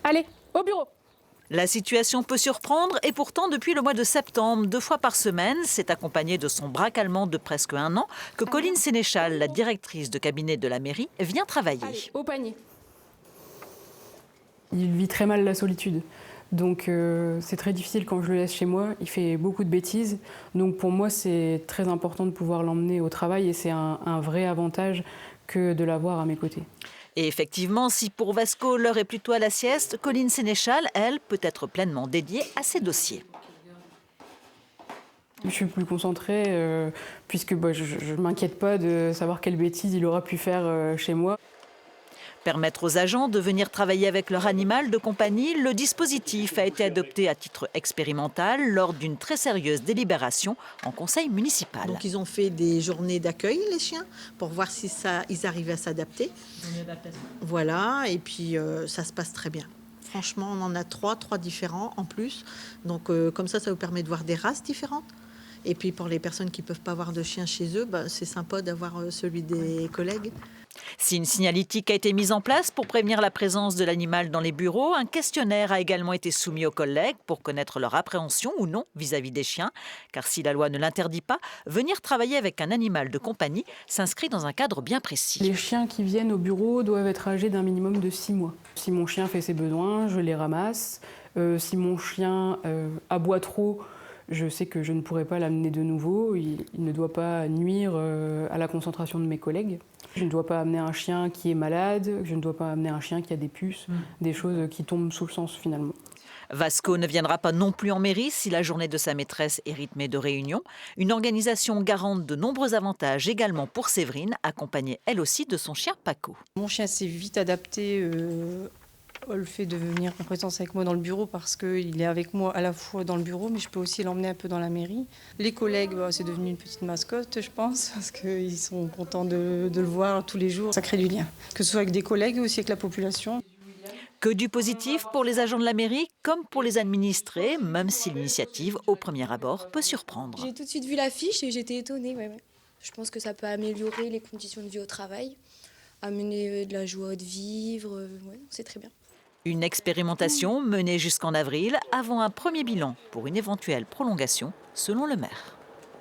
Allez, au bureau. La situation peut surprendre et pourtant, depuis le mois de septembre, 2 fois par semaine, c'est accompagné de son braque allemand de presque 1 an que Colline Sénéchal, la directrice de cabinet de la mairie, vient travailler. Allez, au panier. Il vit très mal la solitude. Donc c'est très difficile quand je le laisse chez moi. Il fait beaucoup de bêtises. Donc pour moi, c'est très important de pouvoir l'emmener au travail et c'est un vrai avantage que de l'avoir à mes côtés. Et effectivement, si pour Vasco, l'heure est plutôt à la sieste, Colline Sénéchal, elle, peut être pleinement dédiée à ses dossiers. Je suis plus concentrée puisque je ne m'inquiète pas de savoir quelles bêtises il aura pu faire chez moi. Permettre aux agents de venir travailler avec leur animal de compagnie, le dispositif a été adopté à titre expérimental lors d'une très sérieuse délibération en conseil municipal. Donc ils ont fait des journées d'accueil, les chiens, pour voir si ils arrivaient à s'adapter. Voilà, et puis ça se passe très bien. Franchement, on en a trois différents en plus. Donc comme ça vous permet de voir des races différentes. Et puis pour les personnes qui ne peuvent pas avoir de chien chez eux, c'est sympa d'avoir celui des collègues. Si une signalétique a été mise en place pour prévenir la présence de l'animal dans les bureaux, un questionnaire a également été soumis aux collègues pour connaître leur appréhension ou non vis-à-vis des chiens. Car si la loi ne l'interdit pas, venir travailler avec un animal de compagnie s'inscrit dans un cadre bien précis. Les chiens qui viennent au bureau doivent être âgés d'un minimum de 6 mois. Si mon chien fait ses besoins, je les ramasse. Si mon chien aboie trop, je sais que je ne pourrai pas l'amener de nouveau. Il ne doit pas nuire à la concentration de mes collègues. Je ne dois pas amener un chien qui est malade, je ne dois pas amener un chien qui a des puces, des choses qui tombent sous le sens finalement. Vasco ne viendra pas non plus en mairie si la journée de sa maîtresse est rythmée de réunions. Une organisation garante de nombreux avantages également pour Séverine, accompagnée elle aussi de son chien Paco. Mon chien s'est vite adapté au fait de venir en présence avec moi dans le bureau parce qu'il est avec moi à la fois dans le bureau, mais je peux aussi l'emmener un peu dans la mairie. Les collègues, c'est devenu une petite mascotte, je pense, parce qu'ils sont contents de le voir tous les jours. Ça crée du lien, que ce soit avec des collègues ou aussi avec la population. Que du positif pour les agents de la mairie comme pour les administrés, même si l'initiative, au premier abord, peut surprendre. J'ai tout de suite vu l'affiche et j'étais étonnée. Ouais. Je pense que ça peut améliorer les conditions de vie au travail, amener de la joie de vivre. C'est très bien. Une expérimentation menée jusqu'en avril avant un premier bilan pour une éventuelle prolongation, selon le maire.